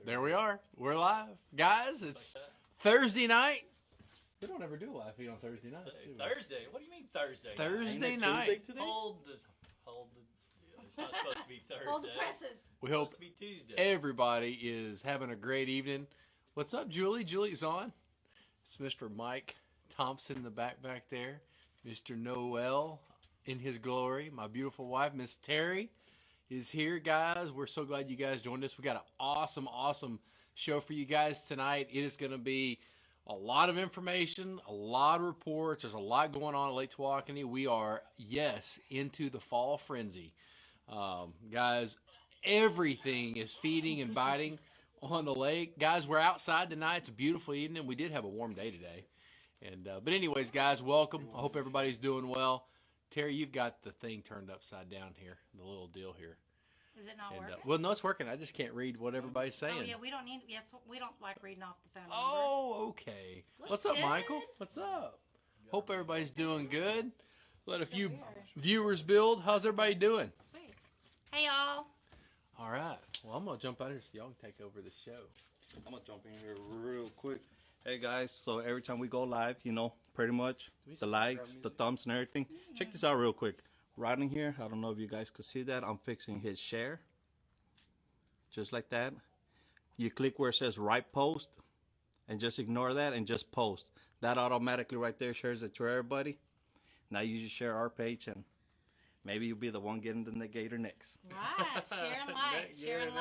There we are. We're live. Guys, it's Thursday night. We don't ever do a live feed on Thursday nights, do we? Thursday? What do you mean Thursday? Thursday night. Hold the. It's not supposed to be Thursday. Hold the presses. We hope It's supposed to be Tuesday. everybody is having a great evening. What's up, Julie? Julie's on. It's Mr. Mike Thompson in the back there. Mr. Noel in his glory. My beautiful wife, Miss Terry, is here, guys. We're so glad you guys joined us. We got an awesome show for you guys tonight. It is going to be a lot of information, a lot of reports. There's a lot going on at Lake Tawakoni. We are, yes, into the fall frenzy. Guys, everything is feeding and biting on the lake. Guys, we're outside tonight. It's a beautiful evening. We did have a warm day today. And but anyways, guys, welcome. I hope everybody's doing well. Terry, you've got the thing turned upside down here, the little deal here. Is it not working? Well, no, it's working. I just can't read what everybody's saying. Oh, yeah, we don't need, we don't like reading off the phone. Oh, okay. What's up, Michael? What's up? Hope everybody's doing good. Let a few viewers build. How's everybody doing? Sweet. Hey, y'all. All right. Well, I'm going to jump out here so y'all can take over the show. I'm going to jump in here real quick. Hey, guys. So every time we go live, you know, pretty much the likes, the thumbs, and everything. Check this out real quick. Right in here, I don't know if you guys could see that. I'm fixing his share. Just like that. You click where it says right post and just ignore that and just post. That automatically right there shares it to everybody. Now you just share our page and maybe you'll be the one getting the negator next. Right. Share and like. Share and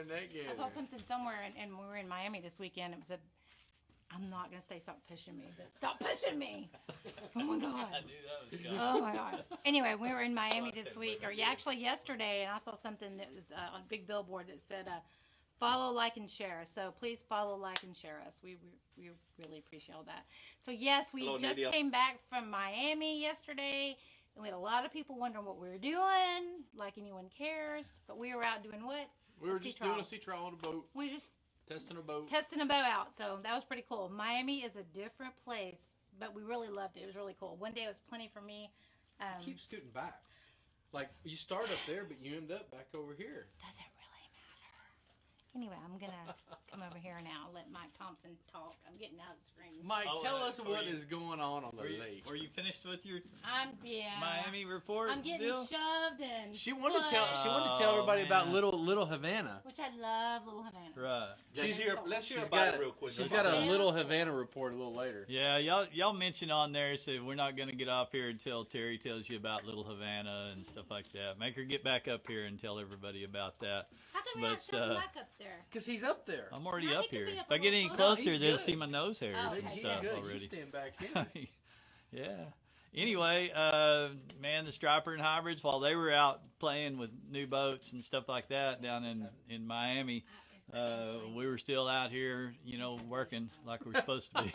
like. I I saw something somewhere, and we were in Miami this weekend. It was I'm not going to say stop pushing me, but stop pushing me. Oh, my God. I knew that was coming. Oh, my God. Anyway, we were in Miami this week, or actually yesterday, and I saw something that was on a big billboard that said, follow, like, and share. So please follow, like, and share us. We really appreciate all that. So, yes, we just came back from Miami yesterday, and we had a lot of people wondering what we were doing, like anyone cares. But we were out doing what? We were just doing a sea trial on a boat. We just testing a boat out. So that was pretty cool. Miami is a different place, but we really loved it. It was really cool. One day it was plenty for me. Keep scooting back. Like, you start up there, but you end up back over here. Does it really matter? Anyway, I'm going to come over here now. Let Mike Thompson talk. I'm getting out of the screen. Mike, tell us what is going on the lake. Were you finished with your yeah. Miami report? I'm getting shoved and She wanted to tell everybody about Little Havana. Which I love, Little Havana. Right. Let's hear about it real quick. She's got a Little Havana report a little later. Yeah, y'all mentioned on there, so we're not going to get off here until Terry tells you about Little Havana and stuff like that. Make her get back up here and tell everybody about that. How come you're not shoving Mike up there? Because he's up there. I'm already No, up he could here. be up If I a get any little closer, they'll good. see my nose hairs Okay, and he's stuff good. already. You stand back here. Yeah. Anyway, man, the striper and hybrids, while they were out playing with new boats and stuff like that down in Miami, we were still out here, you know, working like we're supposed to be.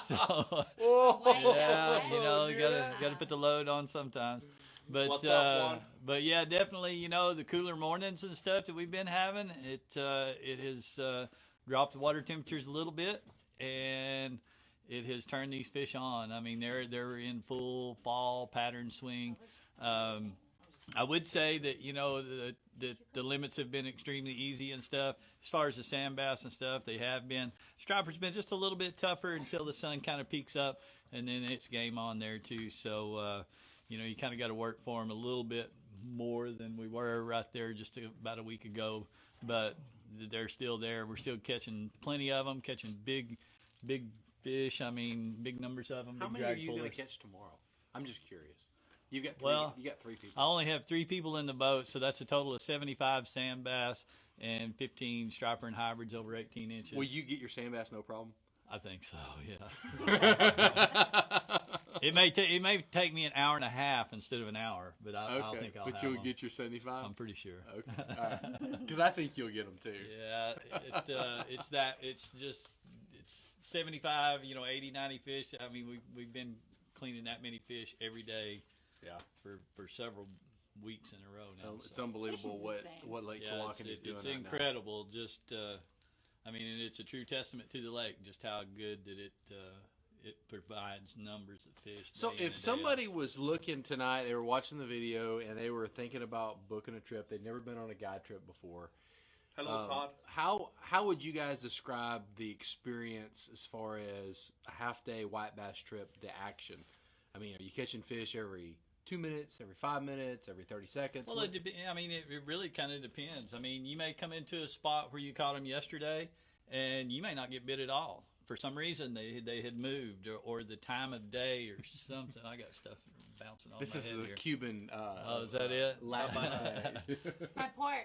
So, yeah, you know, gotta put the load on sometimes. But What's up, Juan? but yeah, definitely, you know, the cooler mornings and stuff that we've been having, it has dropped the water temperatures a little bit, and it has turned these fish on. I mean, they're in full fall pattern swing. I would say that, you know, the limits have been extremely easy and stuff. As far as the sand bass and stuff, they have been. Striper's been just a little bit tougher until the sun kind of peaks up, and then it's game on there too. So, you know, you kind of got to work for them a little bit more than we were right there just about a week ago. But they're still there. We're still catching plenty of them, catching big fish. I mean, big numbers of them. How big many are drag you going to pullers. catch tomorrow? I'm just curious. You got three people. I only have 3 people in the boat, so that's a total of 75 sand bass and 15 striper and hybrids over 18 inches. Will you get your sand bass no problem? I think so, yeah. It may take me an hour and a half instead of an hour, but I think I'll But have you'll them. get your 75? I'm pretty sure. Okay, all right. Because I think you'll get them too. Yeah, it's 75, 80, 90 fish. I mean, we've been cleaning that many fish every day. Yeah, for several weeks in a row now. It's unbelievable what Lake Tawakoni is doing. It's incredible. Now. Just, I mean, and it's a true testament to the lake, just how good that it provides numbers of fish. So if somebody was looking tonight, they were watching the video and they were thinking about booking a trip, they'd never been on a guide trip before. Hello, Todd. How would you guys describe the experience as far as a half-day white bass trip to action? I mean, are you catching fish every 2 minutes, every 5 minutes, every 30 seconds? Well, it really kind of depends. I mean, you may come into a spot where you caught them yesterday, and you may not get bit at all. For some reason, they had moved, or the time of day, or something. I got stuff bouncing on this my is head the here. Cuban. Is that it? It's my porch.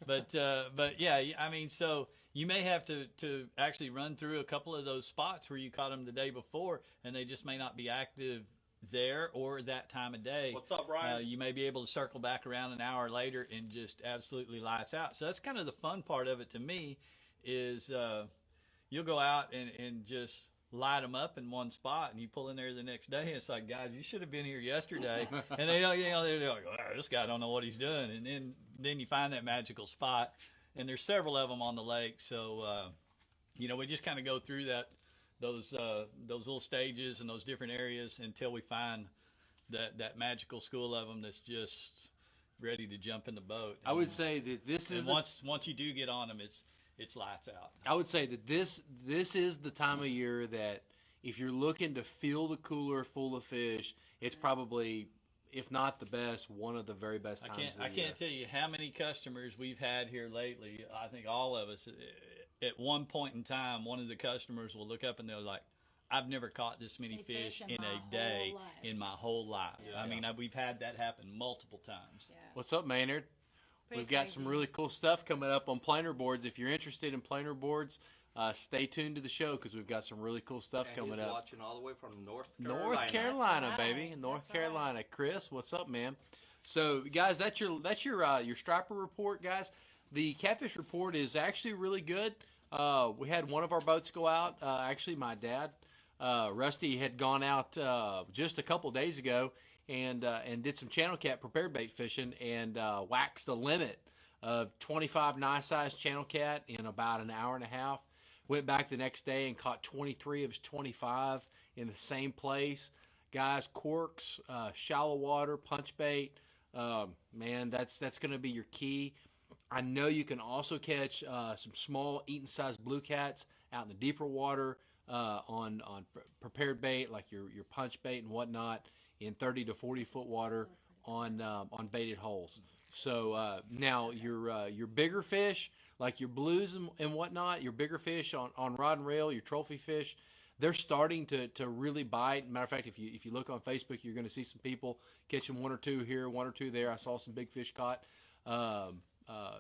But yeah, I mean, so you may have to actually run through a couple of those spots where you caught them the day before, and they just may not be active there or that time of day. What's up, Ryan? You may be able to circle back around an hour later and just absolutely lights out. So that's kind of the fun part of it to me is you'll go out and just light them up in one spot, and you pull in there the next day. And it's like, guys, you should have been here yesterday. And they're like, oh, this guy don't know what he's doing. And then you find that magical spot, and there's several of them on the lake. So we just kind of go through those little stages and those different areas until we find that magical school of them that's just ready to jump in the boat. I would say that this is once you do get on them, it's lights out. I would say that this is the time of year that if you're looking to fill the cooler full of fish, it's probably, if not the best, one of the very best times of the year. I can't tell you how many customers we've had here lately. I think all of us, at one point in time, one of the customers will look up and they're like, I've never caught this many fish in a day in my whole life. Yeah. I mean, we've had that happen multiple times. Yeah. What's up, Maynard? We've got some really cool stuff coming up on planer boards. If you're interested in planer boards, stay tuned to the show because we've got some really cool stuff coming up. Watching all the way from North Carolina, That's baby, right. North That's Carolina. Chris, what's up, man? So, guys, that's your striper report, guys. The catfish report is actually really good. We had one of our boats go out. Actually, my dad, Rusty, had gone out just a couple days ago and did some channel cat prepared bait fishing and waxed a limit of 25 nice sized channel cat in about an hour and a half. Went back the next day and caught 23 of his 25 in the same place. Guys, corks, shallow water, punch bait. Man, that's going to be your key. I know you can also catch some small eating sized blue cats out in the deeper water on prepared bait like your punch bait and whatnot in 30 to 40 foot water on baited holes. So now your bigger fish like your blues and whatnot, your bigger fish on rod and reel, your trophy fish, they're starting to really bite. Matter of fact, if you look on Facebook, you're going to see some people catching one or two here, one or two there. I saw some big fish caught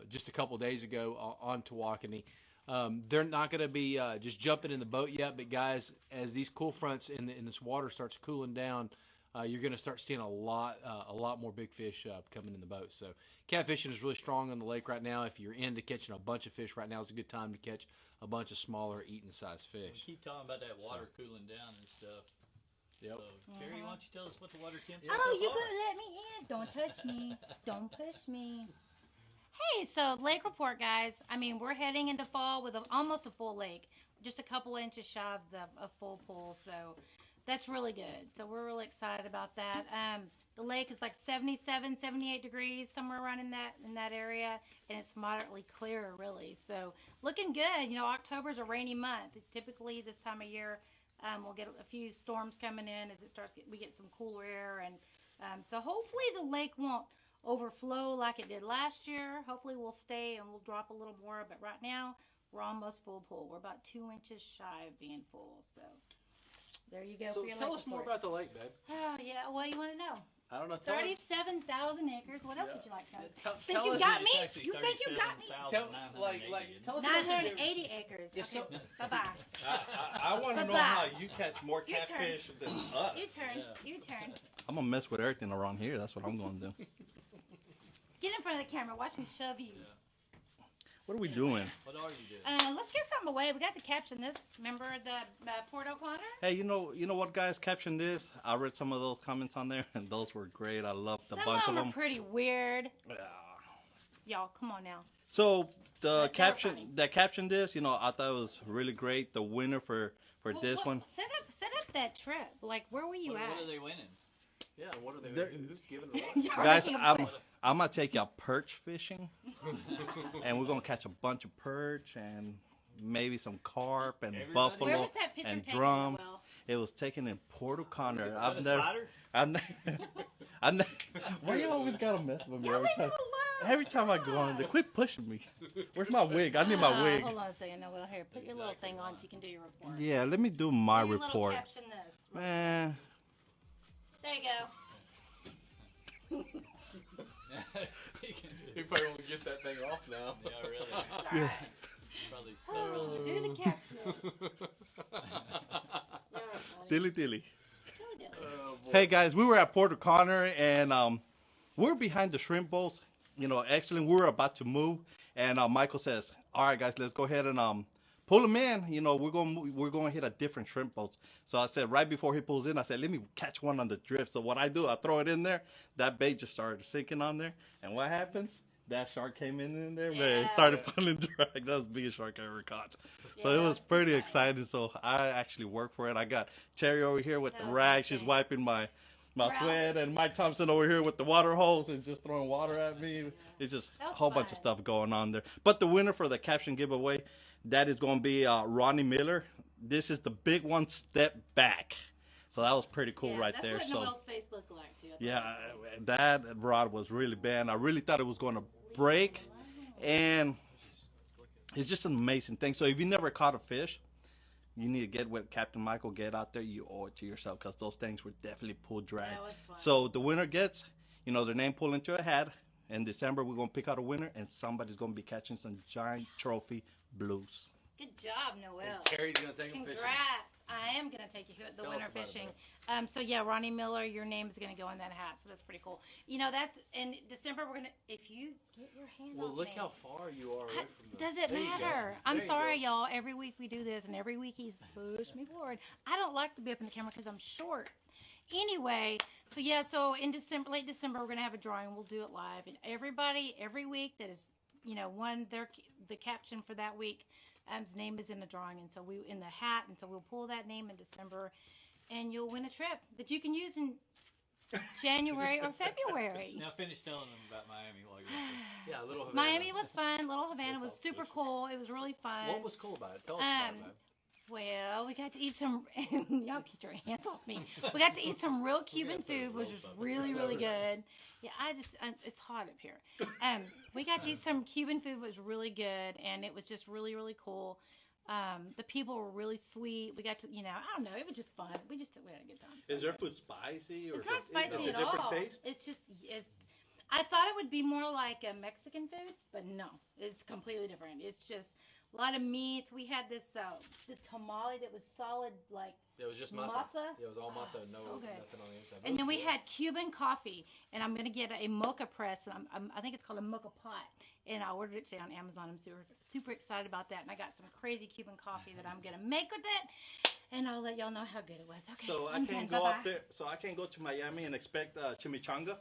just a couple days ago on Tawakoni. They're not going to be just jumping in the boat yet, but guys, as these cool fronts in this water starts cooling down, you're going to start seeing a lot more big fish coming in the boat. So catfishing is really strong on the lake right now. If you're into catching a bunch of fish right now, is a good time to catch a bunch of smaller eating-sized fish. We keep talking about that water cooling down and stuff. Yep. So, Terry, why don't you tell us what the water temp is? Oh, you're going to let me in. Don't touch me. Don't push me. Hey, so lake report, guys. I mean, we're heading into fall with almost a full lake. Just a couple inches shy of a full pool, so that's really good. So we're really excited about that. The lake is like 77, 78 degrees, somewhere around in that area, and it's moderately clear, really. So looking good. You know, October's a rainy month. Typically this time of year, we'll get a few storms coming in as we get some cooler air, and so hopefully the lake won't overflow like it did last year. Hopefully we'll stay and we'll drop a little more, but right now we're almost full pool. We're about 2 inches shy of being full. So there you go. So for your tell lake us more report. about the lake, babe. Oh yeah, what do you want to know? I don't know. Tell us. 37,000 acres. What else would you like to know? Tell Think you us- got me? It's actually You think you got me? Tell, 37,980. tell us about the 980 acres. Yeah, Okay, so- bye-bye. I want to know Bye-bye. how you catch more Your turn. catfish than us. Your turn. Yeah. Your turn. I'm gonna mess with everything around here. That's what I'm gonna do. Get in front of the camera. Watch me shove you. What are we doing? What are you doing? Let's give something away. We got to caption this. Remember the Port O'Connor? Hey, you know what, guys? Caption this. I read some of those comments on there, and those were great. I loved a Some bunch of of them them. are pretty weird. Yeah. Y'all, come on now. So the They're caption funny. that captioned this, I thought it was really great. The winner for this one. Set up that trip. Like, where were you What at? are they winning? Yeah, and what are they? They're- Who's giving the run? You're Guys, making 'em I'm sick. I'm gonna take y'all perch fishing, and we're gonna catch a bunch of perch and maybe some carp and Everybody- buffalo Where was that picture and taken, drum. Noel? It was taken in Puerto Conner. Is I've that a never. slider? I've never. Why you always gotta mess with me every time? Every time I go on there, quit pushing me. Where's my wig? I need my wig. Hold on a second, Noel. Here, put your little thing on so you can do your report. Yeah, let me do my Do your little report. caption this. Man, There you go. He can do You it. probably won't get that thing off now. Yeah, really. It's all right. Probably Oh, slow. do the caption. dilly dilly. Oh, boy. Hey guys, we were at Puerto Conner and we're behind the shrimp bowls. You know, excellent. We were about to move, and Michael says, "All right, guys, let's go ahead and pull them in. You know, we're going to hit a different shrimp boat." So I said, right before he pulls in, I said, "Let me catch one on the drift." So what I do, I throw it in there. That bait just started sinking on there, and what happens? That shark came in there, man. It Yeah. started pulling drag. That was the biggest shark I ever caught. So it Yeah, was that's pretty exciting. exciting. So I actually worked for it. I got Terry over here with the That was rag. She's insane. wiping my Ralph. sweat, and Mike Thompson over here with the water hose and just throwing water at me. It's just That a was whole bunch of fun. stuff going on there. But the winner for the caption giveaway, that is going to be Ronnie Miller. This is the big one step back. So that was pretty cool Yeah, right that's there. what So Noel's face looked like too. I thought yeah, it was cool. that rod was really bad. I really thought it was going to break, and it's just an amazing thing. So if you never caught a fish, you need to get with Captain Michael. Get out there. You owe it to yourself because those things were definitely pull drag. That was fun. So the winner gets, you know, their name pulled into a hat. In December, we're going to pick out a winner, and somebody's going to be catching some giant trophy blues. Good job, Noel. Terry's gonna take him fishing. Congrats. I am going to take you the Tell winter us about it, fishing. So yeah, Ronnie Miller, your name is going to go in that hat. So that's pretty cool. You know, that's in December. We're going to, if you get your hand Well, on look me. how far you are away from the. Does it There you go. matter? I'm There you sorry, go. y'all. Every week we do this, and every week he's pushed me forward. I don't like to be up in the camera because I'm short. Anyway, so yeah, so in December, late December, we're gonna have a drawing. We'll do it live, and everybody every week that is, you know, the caption for that week, his name is in the drawing, and so we in the hat, and so we'll pull that name in December, and you'll win a trip that you can use in January or February. Now finish telling them about Miami while you're up there. Yeah, Little Havana. Miami was fun. Little Havana was super cool. It was really fun. What was cool about it? Tell us about it, man. Well, we got to eat some. Y'all get your hands off me. We got to eat some real Cuban food, which was really, really good. Yeah, it's hot up here. We got to eat some Cuban food, which was really good, and it was just really, really cool. The people were really sweet. We got to, you know, I don't know, it was just fun. We had a good time. Is their food spicy? Or It's not spicy at a different all. taste? It's just, I thought it would be more like a Mexican food, but no, it's completely different. It's just a lot of meats. We had this, the tamale that was solid, like, It was just masa. Masa? Yeah, it was all masa. Oh, No, so good. nothing on the inside. and then we It was had Cuban coffee, and I'm going to get a mocha press. And I think it's called a mocha pot, and I ordered it today on Amazon. I'm super excited about that, and I got some crazy Cuban coffee that I'm going to make with it, and I'll let y'all know how good it was. Okay, So I I'm can't done. go Bye-bye. up there. So I can't go to Miami and expect chimichanga.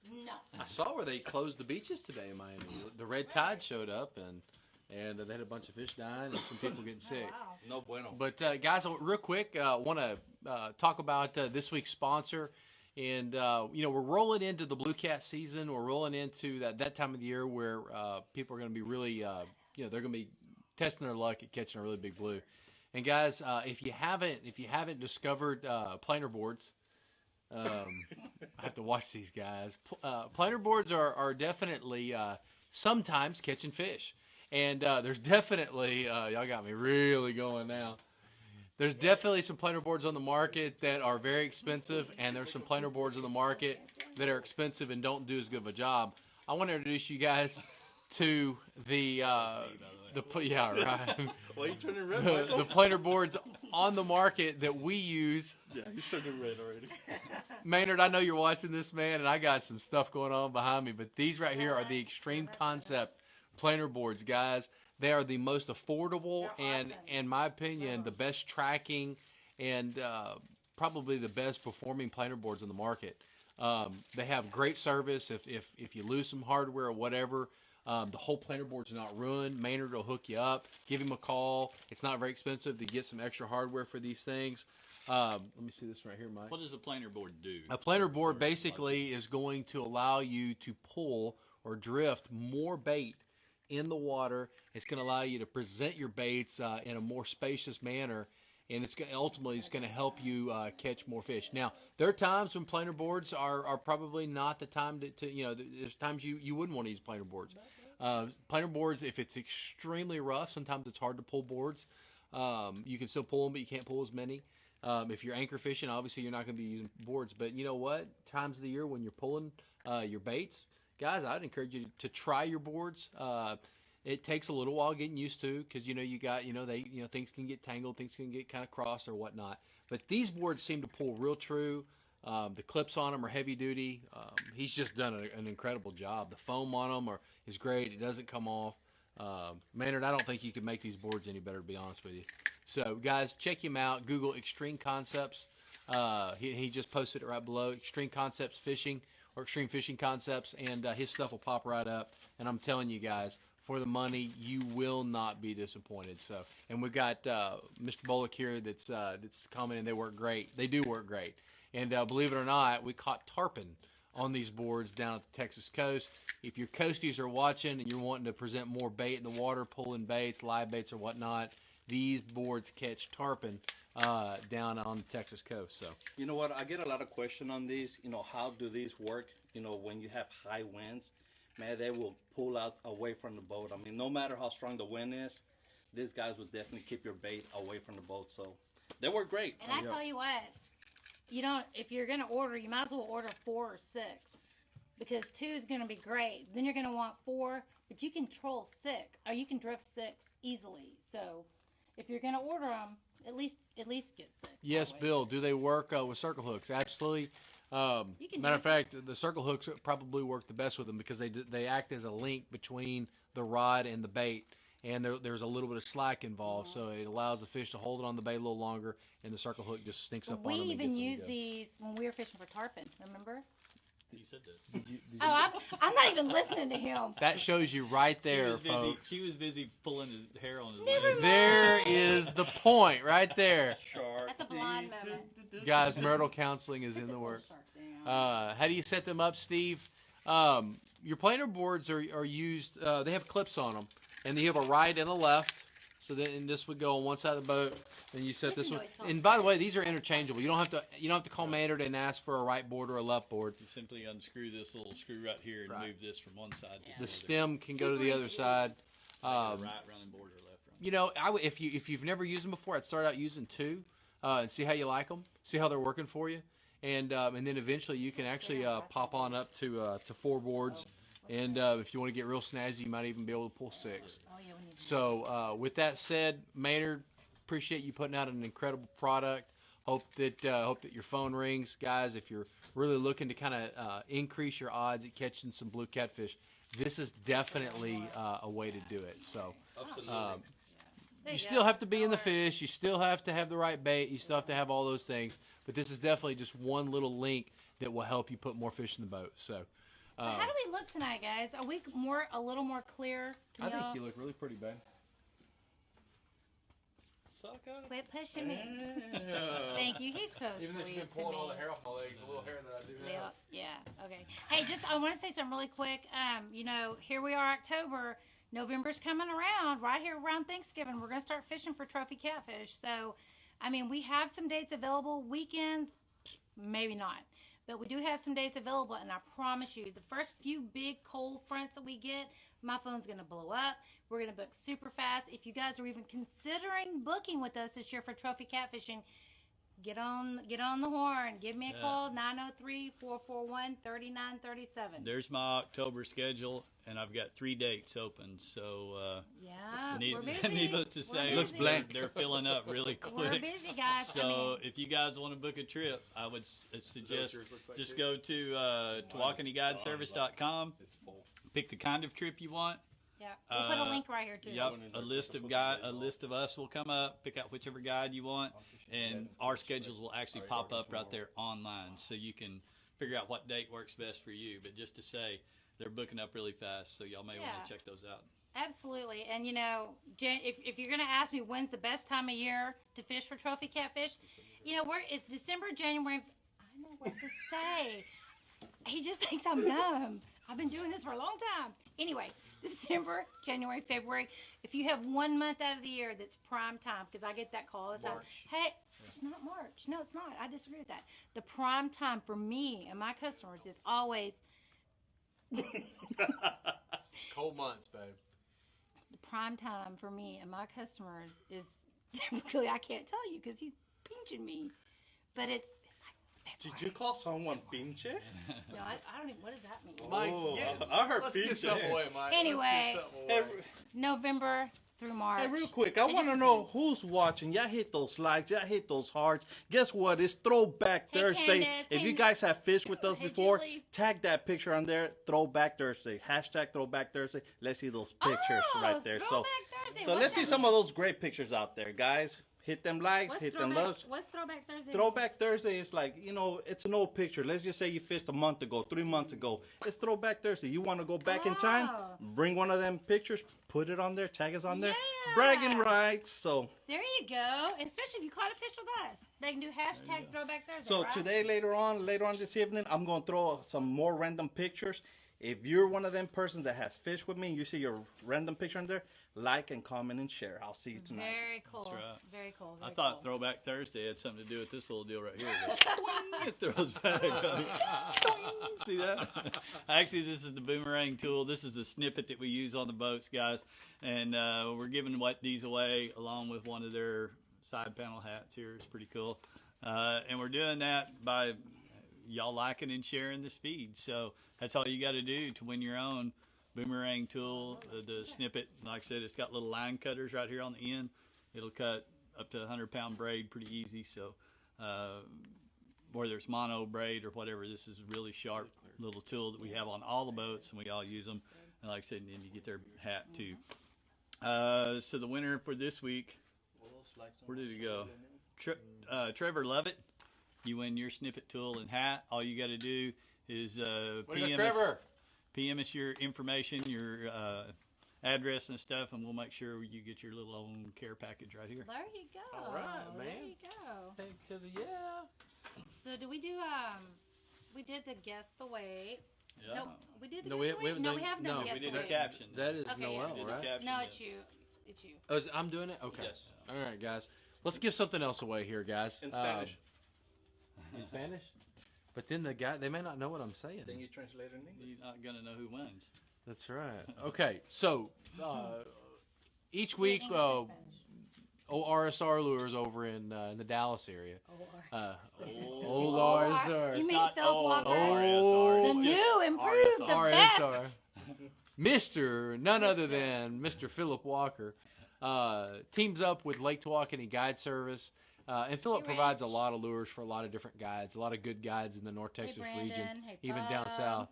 No. I saw where they closed the beaches today in Miami. The red tide showed up, and they had a bunch of fish dying and some people getting sick. Oh, wow. No bueno. But guys, real quick, want to talk about this week's sponsor. And you know, we're rolling into the blue cat season. We're rolling into that time of the year where people are going to be really, you know, they're going to be testing their luck at catching a really big blue. And guys, if you haven't discovered planer boards, I have to watch these guys. Planer boards are definitely sometimes catching fish. And there's definitely, y'all got me really going now. There's definitely some planer boards on the market that are very expensive, and there's some planer boards on the market that are expensive and don't do as good of a job. I want to introduce you guys to the yeah, right. Why are you turning red, Michael? the planer boards on the market that we use. Yeah, he's turning red already. Maynard, I know you're watching this, man, and I got some stuff going on behind me, but these right here are the Extreme Concept planer boards, guys. They are the most affordable and, awesome. in my opinion, the best tracking and probably the best performing planer boards on the market. They have great service if you lose some hardware or whatever. The whole planer board's not ruined. Maynard will hook you up. Give him a call. It's not very expensive to get some extra hardware for these things. Let me see this right here, Mike. What does a planer board do? A planer board basically is going to allow you to pull or drift more bait in the water. It's going to allow you to present your baits in a more spacious manner, and ultimately it's going to help you catch more fish. Now, there are times when planer boards are probably not the time to there's times you wouldn't want to use planer boards. Planer boards, if it's extremely rough, sometimes it's hard to pull boards. You can still pull them, but you can't pull as many. If you're anchor fishing, obviously you're not going to be using boards. But you know what? Times of the year when you're pulling your baits, guys, I'd encourage you to try your boards. It takes a little while getting used to because things can get tangled, things can get kind of crossed or whatnot. But these boards seem to pull real true. The clips on them are heavy duty. He's just done an incredible job. The foam on them is great. It doesn't come off. Maynard, I don't think you could make these boards any better, to be honest with you. So, guys, check him out. Google Extreme Concepts. He just posted it right below. Extreme Concepts Fishing or Extreme Fishing Concepts, and his stuff will pop right up. And I'm telling you guys, for the money, you will not be disappointed. So, and we've got Mr. Bullock here that's commenting they work great. They do work great. And believe it or not, we caught tarpon on these boards down at the Texas coast. If your coasties are watching and you're wanting to present more bait in the water, pulling baits, live baits or whatnot, these boards catch tarpon down on the Texas coast. So you know what? I get a lot of question on these. How do these work? When you have high winds, man, they will pull out away from the boat. I mean, no matter how strong the wind is, these guys will definitely keep your bait away from the boat. So they work great. And I tell you what, if you're going to order, you might as well order 4 or 6 because 2 is going to be great. Then you're going to want 4, but you can troll 6 or you can drift 6 easily. So if you're going to order them, at least get 6. yes, Bill, do they work with circle hooks? Absolutely. Matter of fact, the circle hooks probably work the best with them because they act as a link between the rod and the bait. And there's a little bit of slack involved, so it allows the fish to hold it on the bait a little longer, and the circle hook just sneaks up on them. We even use these when we were fishing for tarpon, remember? He said that. I'm not even listening to him. That shows you right there, folks. She was busy pulling his hair on his leg. There is the point right there. That's a blonde moment. Guys, marital counseling is in the works. How do you set them up, Steve? Your planer boards are used, they have clips on them, and you have a right and a left. So then this would go on one side of the boat, then you set this one. And by the way, these are interchangeable. You don't have to call Maynard and ask for a right board or a left board. You simply unscrew this little screw right here and move this from one side to the other. The stem can go to the other side. Right running board or left running. If you've never used them before, I'd start out using 2 and see how you like them, see how they're working for you, and then eventually you can actually pop on up to 4 boards. And if you want to get real snazzy, you might even be able to pull 6. So with that said, Maynard, appreciate you putting out an incredible product. Hope that your phone rings, guys. If you're really looking to kind of increase your odds at catching some blue catfish, this is definitely a way to do it. So you still have to be in the fish. You still have to have the right bait. You still have to have all those things. But this is definitely just one little link that will help you put more fish in the boat. So how do we look tonight, guys? Are we a little more clear? I think you look really pretty, babe. Quit pushing me. Thank you. He's so Even though sweet you've been to pulling all me. the hair off my legs, the little hair that I do have. Yeah. Okay. Hey, I want to say something really quick. Here we are, October. November's coming around. Right here around Thanksgiving, we're gonna start fishing for trophy catfish. So, we have some dates available. Weekends, maybe not. But we do have some dates available, and I promise you, the first few big cold fronts that we get, my phone's going to blow up. We're going to book super fast. If you guys are even considering booking with us this year for trophy catfishing, get on the horn. Give me a call, 903-441-3937. There's my October schedule, and I've got 3 dates open. So we're busy. Needless to say, looks blank. They're filling up really quick. We're busy, guys. So if you guys want to book a trip, I would suggest just go to TawakoniGuideService.com. Pick the kind of trip you want. Yeah, we'll put a link right here too. Yep, a list of us will come up. Pick out whichever guide you want, and our schedules will actually pop up right there online, so you can figure out what date works best for you. But just to say, they're booking up really fast, so y'all may want Yeah. to check those out. Absolutely. And, you know, if you're going to ask me when's the best time of year to fish for trophy catfish, you know, it's December, January. I know what to say. He just thinks I'm dumb. I've been doing this for a long time. Anyway, December, January, February. If you have 1 month out of the year that's prime time, because I get that call all the time. March. Hey, it's not March. No, it's not. I disagree with that. The prime time for me and my customers is always Cold months, babe. the prime time for me and my customers is typically, I can't tell you because he's pinching me, but it's like Did February. you call someone pinche? No, I don't even. What does that mean? Mike, Oh, get- I heard let's give pinche. something away, Mike. Anyway. Let's give something Hey, away. November through March. hey, real quick, I It want to just know depends. who's watching. Y'all hit those likes. Y'all hit those hearts. Guess what? It's Throwback Hey, Thursday. Candace. If Hey, you guys have fished with us hey, before, Julie. tag that picture on there. Throwback Thursday. Hashtag Throwback Thursday. Let's see those pictures Oh, right there. Throwback Thursday. So What's let's see that some of those great pictures out there, guys. Hit them likes. What's Hit them throwback, loves. What's Throwback Thursday? Throwback Thursday is like, you know, it's an old picture. Let's just say you fished a month ago, 3 months ago. It's Throwback Thursday. You want to go back in time? Oh. Bring one of them pictures, put it on there, tag us on there. Yeah. Bragging rights. So There you go. Especially if you caught a fish with us. They can do hashtag Throwback Thursday. So right? today, later on this evening, I'm going to throw some more random pictures. If you're one of them persons that has fished with me and you see your random picture on there, like and comment and share. I'll see you tonight. Very cool. That's right. Very cool. I Very thought cool. Throwback Thursday had something to do with this little deal right here. It throws back. See that? Actually, this is the boomerang tool. This is the snippet that we use on the boats, guys. And we're giving these away along with one of their side panel hats here. It's pretty cool. And we're doing that by y'all liking and sharing this feed. So that's all you got to do to win your own boomerang tool. The snippet, like I said, it's got little line cutters right here on the end. It'll cut up to 100-pound braid pretty easy. So whether it's mono braid or whatever, this is a really sharp little tool that we have on all the boats, and we all use them. And like I said, then you get their hat too. So the winner for this week, where did it go? Trevor Lovett. You win your snippet tool and hat. All you got to do is Way to go, PM Trevor. PM us your information, your address and stuff, and we'll make sure you get your little own care package right here. There you go. All right, There man. you go. Take to the So do we do we did the guess the weight. Yeah. No, we did the No, guess we the haven't weight. No, done- we haven't no, done the we guess We the did a weight. caption. That is Okay, Noel, yes. Did a right? caption, No, yes. it's you. It's you. Oh, I'm doing it? Okay. Yes. All right, guys. Let's give something else away here, guys. In Spanish. In Spanish? But then they may not know what I'm saying. Then you translate it in English. You're not going to know who wins. That's right. Okay, so each We week, had English or Spanish? RSR Lures over in the Dallas area. Oh, Old Oh, RSR. you mean not Philip old Walker? RSR. The It's just new, improved, the RSR. best. Mr. None other than Mr. Philip Walker teams up with Lake Tawakoni Guide Service. And Philip Hey, provides a Rich. lot of lures for a lot of different guides, a lot of good guides in the North Texas Brandon. region, Hey, even down Bob.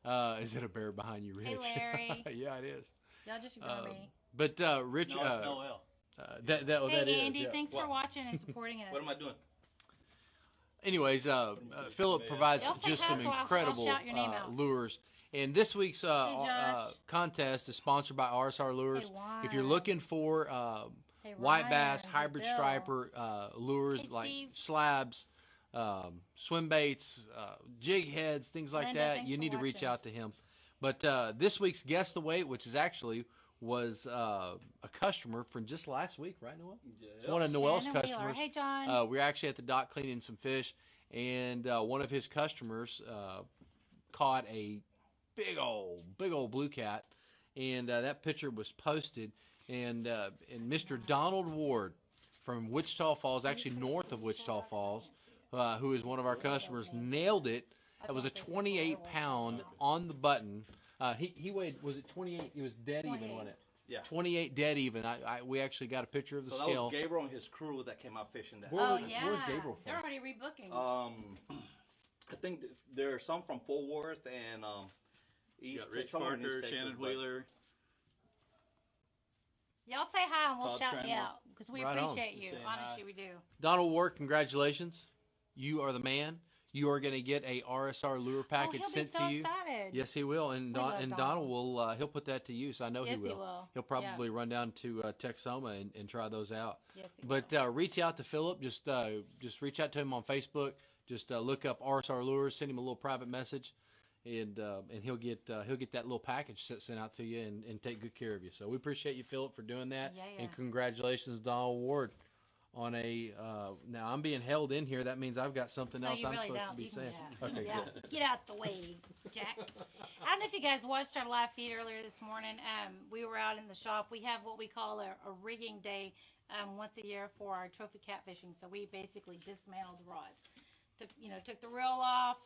south. Is it a bear behind you, Rich? Hey, Larry. Yeah, it is. Y'all just ignore me. But Rich, No, it's Noel. that Hey, is. Andy, Yeah. thanks What? for watching and supporting us. What am I doing? Anyways, Philip provides Y'all say just hi, some so I'll incredible shout your name out. lures. And this week's Josh. contest is sponsored by RSR Lures. Hey, If you're Juan. looking for Hey, white Ryan. bass, Hey, hybrid Bill. striper lures Hey, like Steve. slabs, swim baits, jig heads, things like Linda, that, thanks you for need to reach watching. out to him. But this week's Guess the Weight, which is actually was a customer from just last week, right, Noel? It's one of Noel's Shannon Wheeler. customers. Hey, John. We're actually at the dock cleaning some fish, and one of his customers caught a big old blue cat, and that picture was posted. And Mr. Donald Ward from Wichita Falls, actually north of Wichita Falls, who is one of our customers, nailed it. That was a 28-pound on the button. He weighed, was it 28? It was dead even, 28. wasn't it? Yeah. 28 dead even. We actually got a picture of the So that scale. was Gabriel and his crew that came out fishing that. Where Oh, was- yeah. where's Gabriel from? They're already rebooking. I think there are some from Fort Worth and You East got Rich somewhere in East Parker, Texas, Shannon but- Wheeler. Y'all say hi and we'll Todd shout you Trammell. out because we Right on. appreciate you. Saying Honestly, hi. we do. Donald Ward, congratulations. You are the man. you are going to get a RSR lure package he'll be sent so to you. excited. Yes, he will, and We love Donald Donald. will he'll put that to use. I know Yes, he will. he will. He'll probably run down to Texoma and try those out. Yes, he But reach out to Philip. Just reach out to him on Facebook. Just look up RSR Lures. Send him a little private message, and he'll get that little package sent out to you and take good care of you. So we appreciate you, Philip, for doing that. Yeah. And congratulations, Donald Ward. On a now I'm being held in here. That means I've got something else you I'm really supposed don't. to be You can saying. get out. Okay, Yeah. good. Get out the way, Jack. I don't know if you guys watched our live feed earlier this morning. We were out in the shop. We have what we call a rigging day once a year for our trophy catfishing. So we basically dismantled the rods. Took the reel off,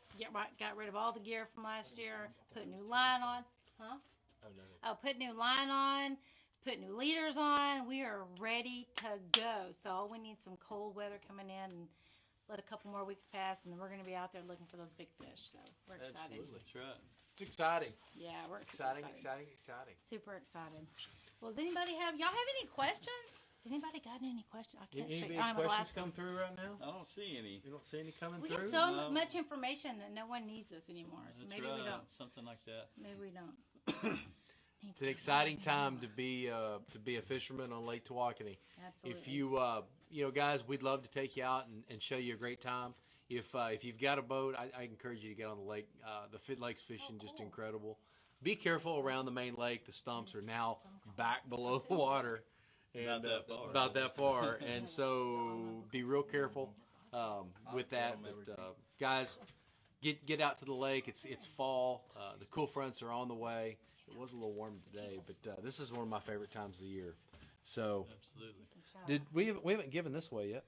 got rid of all the gear from last year, put new line on. Huh? Put new line on. Put new leaders on. We are ready to go. So we need some cold weather coming in and let a couple more weeks pass, and then we're going to be out there looking for those big fish. So we're excited. Absolutely. That's right. It's exciting. Yeah, we're super Exciting. Super excited. Well, does anybody have any questions? Has anybody gotten any questions? I can't Any see. big I don't have questions come glasses. through right now? I don't see any. You don't see any coming We through? get so No. much information that no one needs us anymore. So That's maybe right. we don't. Something like that. Maybe we don't. It's an exciting time to be a fisherman on Lake Tawakoni. Absolutely. If you guys, we'd love to take you out and show you a great time. If you've got a boat, I encourage you to get on the lake. The lake's fishing just incredible. Be careful around the main lake. The stumps are now back below the water, and about that far. And so be real careful with that. But guys, get out to the lake. It's fall. The cool fronts are on the way. It was a little warm today, but this is one of my favorite times of the year. So, Absolutely. we haven't given this away yet?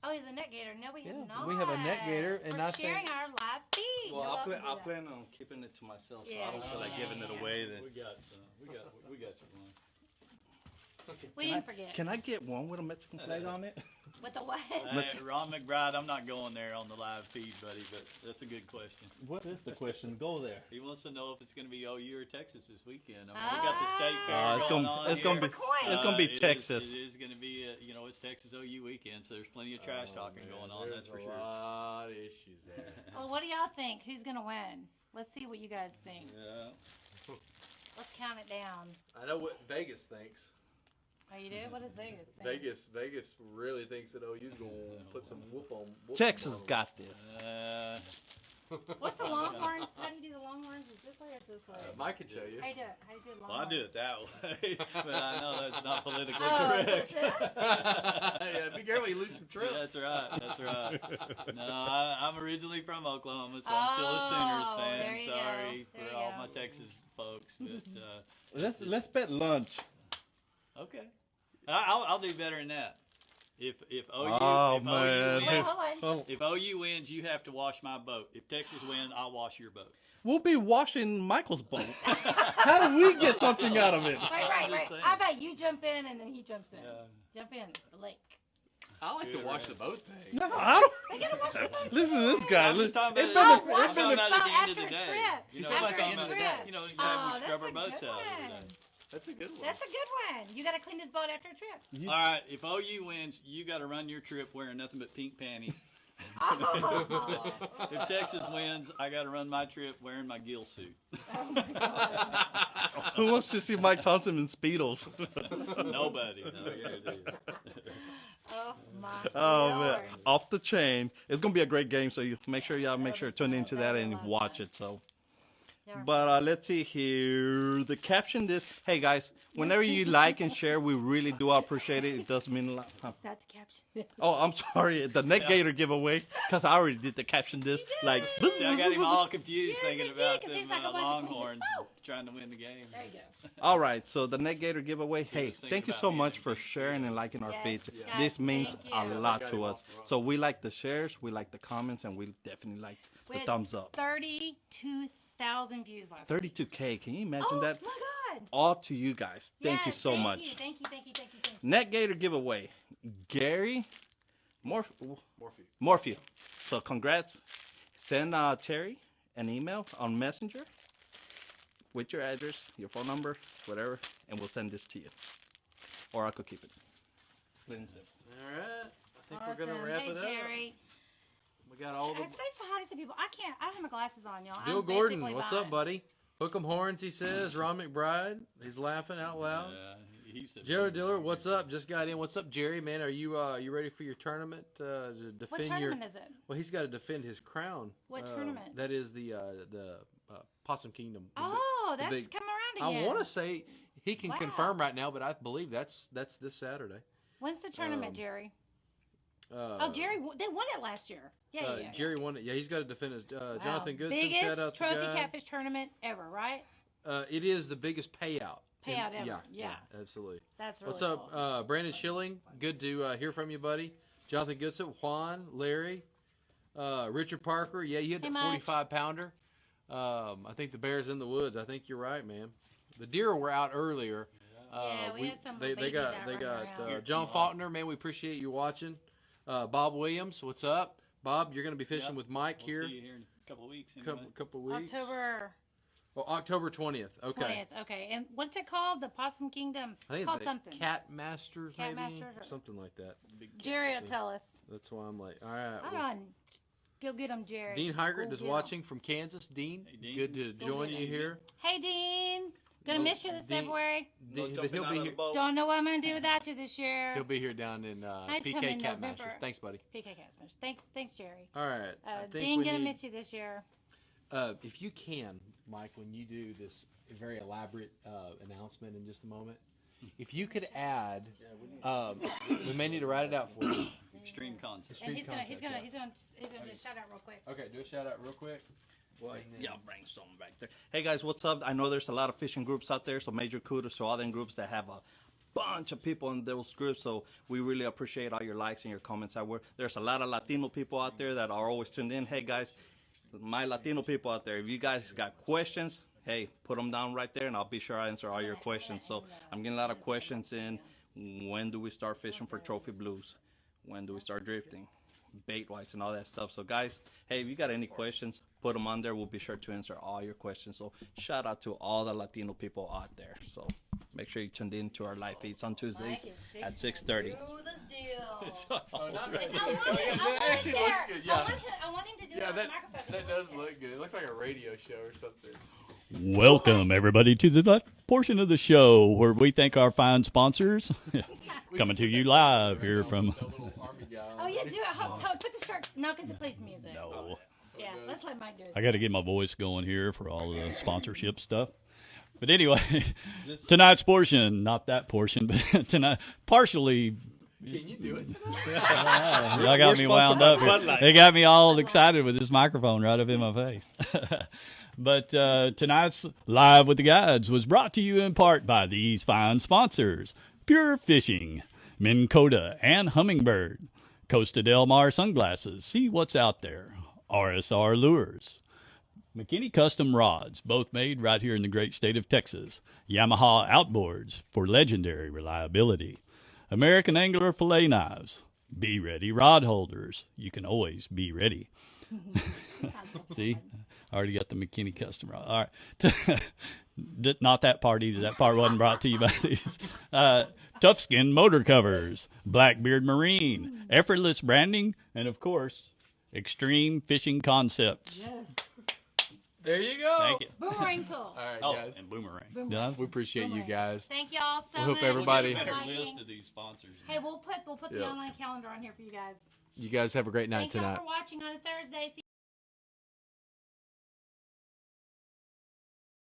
Oh, the net gator. No, we have not. we have a net gator, and we're I sharing think our live feed. Well, You're welcome to I do plan on keeping it to myself, so Yeah, I don't feel like giving it away. We That's... got some. We got you one. that. We didn't forget. Can I get one with a Mexican flag on it? With the what? Hey, Ron McBride, I'm not going there on the live feed, buddy, but that's a good question. What is the question? Go there. He wants to know if it's going to be OU or Texas this weekend. I mean, we got the state fair It's going gonna on it's gonna here. be it's gonna be It is- Texas. It is going to be, it's Texas OU weekend, so there's plenty of trash talking going on. That's for There's sure. a lot of issues there. Well, what do y'all think? Who's gonna win? Let's see what you guys think. Yeah. Let's count it down. I know what Vegas thinks. Oh, you do? What does Vegas think? Vegas really thinks that OU's going to put some whoop on. Texas got this. What's the Longhorns? How do you do the Longhorns? Is this way or is this way? Mike can show you. How you do it? How you do Well, I Longhorns? do it that way, but I know that's not politically Oh, correct. Yeah, be careful, you lose some trips. That's right. That's right. No, I'm originally from Oklahoma, so I'm still a Sooners Oh, fan. there you Sorry go. There for you all go. my Texas folks, but Let's bet lunch. okay. I'll do better than that. If OU, Oh if man. OU Wait, wins, hold on. if OU wins, you have to wash my boat. If Texas wins, I'll wash your boat. We'll be washing Michael's boat. How do we get something out of it? Right. just saying. How about you jump in and then he jumps in? Yeah. Jump in the lake. I like to Good, watch right. the boat thing. No, I don't. They gotta watch the boat. Listen to this guy. I'm just Listen, talking it's about been it. a- I'm it's been talking a- about at the end after of the a day. trip. You know, After I'm a talking trip. about, you know, anytime Oh, we that's scrub a our boats good out every one. day. That's a good one. That's a good one. You gotta clean this boat after a trip. All right, if OU wins, you got to run your trip wearing nothing but pink panties. Oh, If Texas wins, I got to run my trip wearing my gill suit. Who wants to see Mike Thompson in Speedos? Nobody. No, yeah, oh my Oh Lord. man, off the chain. It's gonna be a great game, so you make sure to tune into that and watch it. So, but let's see here. The caption this. Hey guys, whenever you like and share, we really do appreciate it. It does mean a lot. Huh. That's the caption. Oh, I'm sorry. The Net Gator giveaway, because I already did the caption this. Like, See, I got him all confused Yes, thinking you did, about 'cause them he's like, I want to clean this Longhorns boat. trying to win the game. There you go. all right. So the Net Gator giveaway. Hey, was thinking thank you about so me much and for thank you. sharing and liking our Yes, feeds. guys, This means thank a you. lot to us. So we like the shares, we like the comments, and we definitely like We the had thumbs up. 32,000 views last week. 32K. Can you imagine Oh that? my God. All to you guys. Thank you Yes, so much. Thank you. Net Gator giveaway. Gary Morphe. Morphew. So congrats. Send Terry an email on Messenger with your address, your phone number, whatever, and we'll send this to you. Or I could keep it. Plain and simple. All right. I think Awesome. we're going to wrap hey, it up. Jerry. We We got all the... Say so hi to some people. I don't have my glasses on, y'all. Bill I'm Gordon, basically what's blind. up, buddy? Hook 'em horns, he says. Ron McBride, he's laughing out loud. He said, Jared Diller, what's up? Just got in. What's up, Jerry? Man, are you ready for your tournament to defend What tournament is it? Well, he's got to defend his crown. What tournament? That is the Possum Kingdom. Oh, that's big- coming around again. I want to say he can Wow. confirm right now, but I believe that's this Saturday. When's the tournament, Jerry? Uh, Jerry, they won it last year. Yeah. Jerry won it. Yeah, he's got to defend his. Wow. Jonathan Goodson, shout Biggest out to trophy guy. catfish tournament ever, right? It is the biggest payout. Payout ever, yeah. Absolutely. That's really What's up, cool. Brandon Schilling? Good to hear from you, buddy. Jonathan Goodson, Juan, Larry, Richard Parker. Yeah, you had the Hey, Mike. 45-pounder. I think the bear's in the woods. I think you're right, man. The deer were out earlier. Yeah, we had some They babies got out they running got around. John Faulkner, man. We appreciate you watching. Bob Williams, what's up, Bob? You're going to be fishing with Mike we'll here. see you here in a couple of weeks. Anyway. Couple weeks. October October 20th. Okay. 20th. Okay, and what's it called? The Possum Kingdom. I think It's called it's something. Cat Masters, Cat maybe Masters or- something like that. Jerry will tell us. That's why I'm like, all right. Hold well, on. Go get him, Jerry. Dean Heigert Go is get 'em. watching from Kansas. Dean, Hey, Dean. good to join see you you. here. Hey, Dean. Gonna miss you this Dean- February. Dean, No but he'll jumping be out of here. the boat. Don't know what I'm gonna do without you this year. He'll be here down in Nice to come PK in Cat November. Masters. Thanks, buddy. PK Castmers. Thanks, Jerry. All right. I think Dean we gonna need- miss you this year. If you can, Mike, when you do this very elaborate announcement in just a moment, if you could add, we may need to write it out for you. Extreme concept. And he's gonna concept, do a shout out real quick. Okay, do a shout out real quick. Boy, yeah, bring some back there. Hey guys, what's up? I know there's a lot of fishing groups out there, so major kudos to all them groups that have a bunch of people in those groups. So we really appreciate all your likes and your comments. There's a lot of Latino people out there that are always tuned in. Hey guys, my Latino people out there, if you guys got questions, hey, put them down right there, and I'll be sure I answer all your questions. So I'm getting a lot of questions in. When do we start fishing for trophy blues? When do we start drifting? Bait wise and all that stuff. So guys, hey, if you got any questions, put them on there. We'll be sure to answer all your questions. So shout out to all the Latino people out there. So make sure you tuned in to our live feeds on Tuesdays at 6:30. Do the deal. Oh, not I want him. That actually looks good. Yeah. I want him to do Yeah, it that on the microphone. that does look good. It looks like a radio show or something. Welcome, everybody, to the portion of the show where we thank our fine sponsors. Coming to you live here from... That little army guy. Oh yeah, do it. Put the shirt. No, because it plays music. No. Yeah, let's let Mike do it. I got to get my voice going here for all the sponsorship stuff. But anyway, tonight's portion, not that portion, but tonight, partially... Can you do it? Y'all got me wound up. They got me all excited with this microphone right up in my face. But tonight's Live with the Guides was brought to you in part by these fine sponsors: Pure Fishing, Minn Kota and Hummingbird, Costa Del Mar Sunglasses, see what's out there, RSR Lures, McKinney Custom Rods, both made right here in the great state of Texas, Yamaha Outboards for legendary reliability, American Angler Fillet Knives, Be Ready Rod Holders, you can always be ready. See, I already got the McKinney Custom Rod. All right. Not that part either. That part wasn't brought to you by these. Tough Skin Motor Covers, Blackbeard Marine, Effortless Branding, and of course, Extreme Fishing Concepts. Yes. There you go. Thank you. Boomerang tool. All right, Oh, guys. and Boomerang. Yeah, we appreciate you guys. Thank y'all so We hope much. everybody- for Better liking. list of these sponsors. Hey, we'll put the Yeah. online calendar on here for you guys. You guys have a great night Thank y'all tonight. for watching on a Thursday.